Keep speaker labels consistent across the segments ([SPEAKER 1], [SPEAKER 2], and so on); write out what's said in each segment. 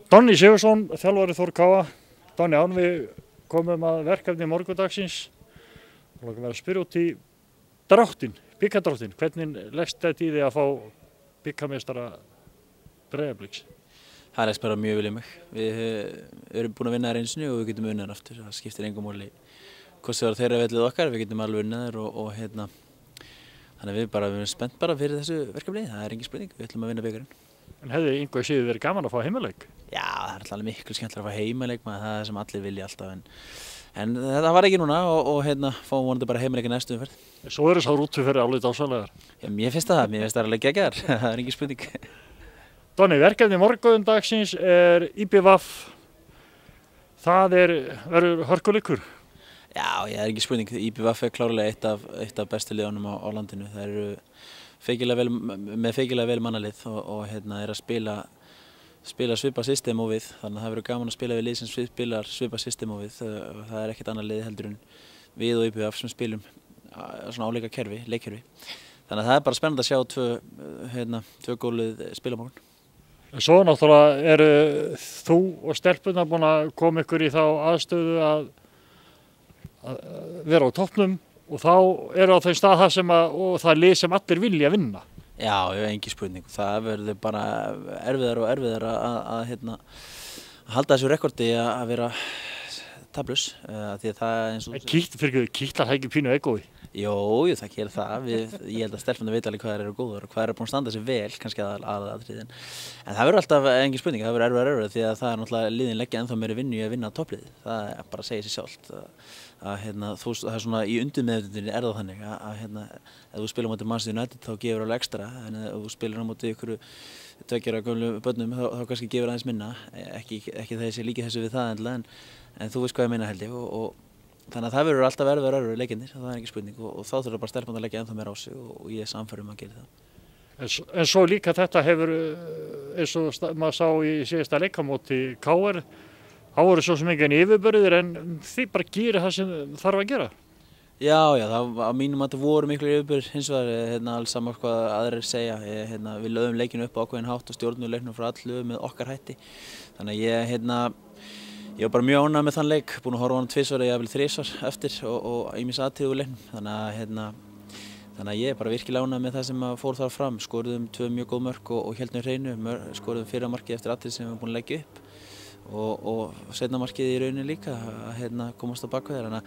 [SPEAKER 1] Donni Sigurðsson, þjálfari Þór Káa. Donni, án við komum að verkefni morgundagsins. Við langar að spyrja út í dráttinn, bikardrauttinn. Hvernig leggst þetta í því að fá bikarmeistara Breiðabliks?
[SPEAKER 2] Það leggst bara mjög vel í mig. Við erum búin að vinna þær einu sinni og við getum unnið þær aftur. Það skiptir engu máli hvort það var þeirra vellið okkar, við getum alveg unnið þær og þannig að við erum spennt bara fyrir þessu verkefni. Það er engin spurning, við ætlum að vinna bikarinn.
[SPEAKER 1] En hefði einhver síður verið gaman að fá heimaleik?
[SPEAKER 2] Já, það er alltaf miklu skemmtilega að fá heimaleik, það er það sem allir vilja alltaf. En þetta var ekki núna og fáum vonandi bara heimaleik í næstu umferð.
[SPEAKER 1] Svo eru sá rútu fyrir álið dásamlegar.
[SPEAKER 2] Já, mér finnst það alveg geggjaðar, það er engin spurning.
[SPEAKER 1] Donni, verkefni morgundagsins er IBVF. Það verður hörkuleikur.
[SPEAKER 2] Já, það er ekki spurning. IBVF er klárlega eitt af bestu liðunum á landinu. Það eru með feikilega vel mannalið og er að spila svipað system og við. Þannig að það verður gaman að spila við lið sem spilar svipað system og við. Það er ekkert annað lið heldur en við og IBVF sem spilum svona áleika leikkerfi. Þannig að það er bara spennandi að sjá tvö góðlið spila á morgun.
[SPEAKER 1] En svo náttúrulega eru þú og stelpurnar búin að koma ykkur í þá aðstöðu að vera á toppnum og þá eru á þeim stað það lið sem allir vilja vinna.
[SPEAKER 2] Já, engin spurning. Það verður bara erfiðar og erfiðar að halda þessu rekordi að vera taplaus. Því að það eins og...
[SPEAKER 1] Kýtlar það ekki pínu egói?
[SPEAKER 2] Jú, það gerir það. Ég held að stelpurnar vita alveg hvað þær eru góðar og hvað þær eru búin að standa sig vel, kannski aðalatriðin. En það verður alltaf engin spurning, það verður erfiðar því að það er náttúrulega liðin leggja ennþá meiri vinnu í að vinna toppliðið. Það er bara að segja sér sjálft. Það er svona í undirmeðvitundinni er það þannig að ef þú spilar á móti Manchester United þá gefur alveg ekstra, en ef þú spilar á móti ykkur tveggja gömlu börnum þá kannski gefur aðeins minna, ekki það ég sé líki þessu við það endilega, en þú veist hvað ég meina held ég og þannig að það verður alltaf erfiðar leikirnir, það er ekki spurning og þá þurfa bara stelpurnar að leggja ennþá meira á sig og ég er sannfærður að gera það.
[SPEAKER 1] En svo líka þetta hefur, eins og maður sá í síðasta leikamóti KR, þá voru svo sem engin yfirbörðir en þið bara gerir það sem þarf að gera.
[SPEAKER 2] Já, á mínum að það voru miklu yfirbörðir, hins vegar alls saman hvað aðrir segja. Við lögðum leikinu upp á ákveðinn hátt og stjórnum leiknum frá allu með okkar hætti. Þannig að ég var bara mjög ánægður með þann leik, búinn að horfa á hann tvisvar eða jafnvel þrisvar eftir og ýmis atriði úr leiknum. Þannig að ég er bara virkilega ánægður með það sem fór þar fram. Skoruðum 2 mjög góð mörk og héldum hreinu, skoruðum fyrra markið eftir atriði sem við erum búin að leggja upp. Og seinna markið í rauninni líka að komast á bakvið þær.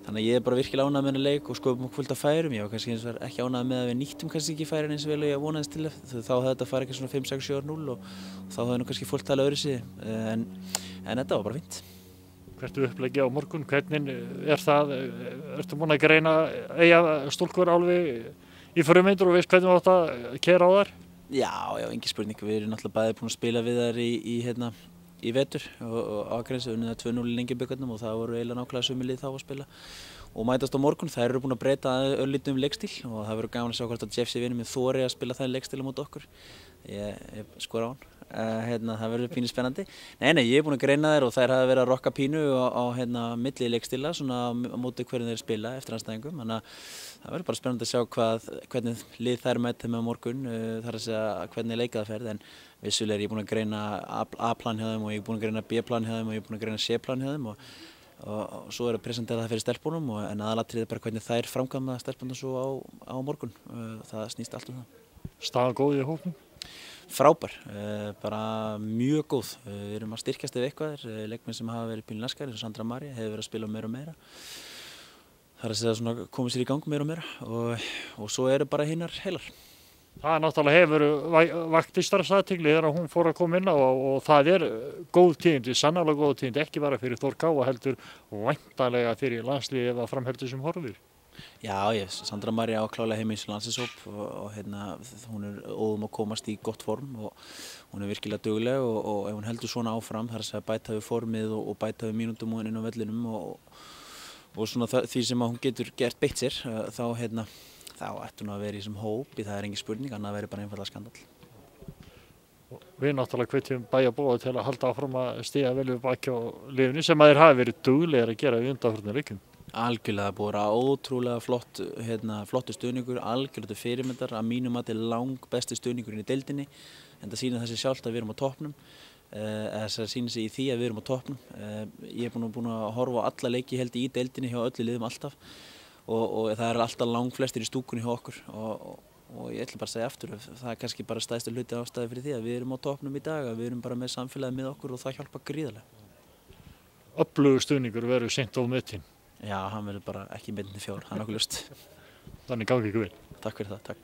[SPEAKER 2] Þannig að ég er bara virkilega ánægður með þennan leik og sköpum okkur fullt af færum. Ég var kannski eins og ekki ánægður með að við nýttum kannski ekki færin eins og vel og ég vonaðist til þá hefði þetta farið ekki svona 5-6-7-0 og þá hefði nú kannski fullt talið öðruvísi en þetta var bara fínt.
[SPEAKER 1] Hvert er uppleggið á morgun? Hvernig er það? Ertu búin að greina eiga stúlkur alveg í frumeindur og veist hvernig þú átt að keyra á þær?
[SPEAKER 2] Já, engin spurning. Við erum náttúrulega bæði búin að spila við þær í vetur og Akranesi unnið það 2-0 í Lengjubikarnum og það voru eiginlega nákvæmlega sömu lið þá að spila og mætast á morgun. Þær eru búin að breyta örlítið um leikstíl og það verður gaman að sjá hvort að Jeffsy vinur minn þori að spila það leikstíl á móti okkur. Ég skora á hann. Það verður pínu spennandi. Nei, ég er búin að greina þær og þær hafa verið að rokka pínu á milli leikstíla svona á móti hvernig þeir spila eftir anstæðingum. Þannig að það verður bara spennandi að sjá hvernig lið þær mæta með morgun, þar að segja hvernig leika það ferð, en vissulega er ég búin að greina A-plan hjá þeim og ég er búin að greina B-plan hjá þeim og ég er búin að greina C-plan hjá þeim og svo er að presentera það fyrir stelpunum en aðalatriðið er bara hvernig þær framkvæma stelpunum svo á morgun. Það snýst allt um það.
[SPEAKER 1] Staðan góð í hópnum?
[SPEAKER 2] Frábær, bara mjög góð. Við erum að styrkjast ef eitthvað leikmenn sem hafa verið pínu laskar eins og Sandra María hefur verið að spila meira og meira. Það er að segja svona komið sér í gang meira og meira og svo eru bara hinnar heilar.
[SPEAKER 1] Það náttúrulega hefur vakti starfsathygli þegar hún fór að koma inn á og það er góð tíðindi, sannarlega góð tíðindi, ekki bara fyrir Þór Káa heldur og væntanlega fyrir landsliðið ef að framheldur sem horfir.
[SPEAKER 2] Já, Sandra María á klálega heima í þessu landslishóp og hún er óðum að komast í gott form og hún er virkilega dugleg og ef hún heldur svona áfram þar að segja bæta við formið og bæta við mínútum inn á vellinum og svona því sem hún getur gert beitt sér þá ætti hún að vera í þessum hóp, það er engin spurning, annað verður bara einfaldlega skandall.
[SPEAKER 1] Við náttúrulega hvetjum bæjarbúa til að halda áfram að stíga vel við baki á liðinu sem að þeir hafi verið duglegir að gera í undanförnum leikjum.
[SPEAKER 2] Algjörlega, það búið að vera ótrúlega flottur stuðningur, algjörlega fyrirmyndar, að mínum mati langbesti stuðningurinn í deildinni, en það sýnir þessi sjálft að við erum á toppnum. þess að sýna sig í því að við erum á toppnum. Ég er búinn að horfa á alla leiki held í deildinni hjá öllu liðum alltaf og það er alltaf langflestir í stúkunni hjá okkur og ég ætla bara að segja aftur, það er kannski bara stærsta hluti ástæði fyrir því að við erum á toppnum í dag, að við erum bara með samfélagið með okkur og það hjálpar gríðarlega.
[SPEAKER 1] Öflugur stuðningur verður seint of metinn.
[SPEAKER 2] Já, hann verður bara ekki metinn í 4, hann er okkur ljóst.
[SPEAKER 1] Þannig gangi ykkur vel.
[SPEAKER 2] Takk fyrir það, takk.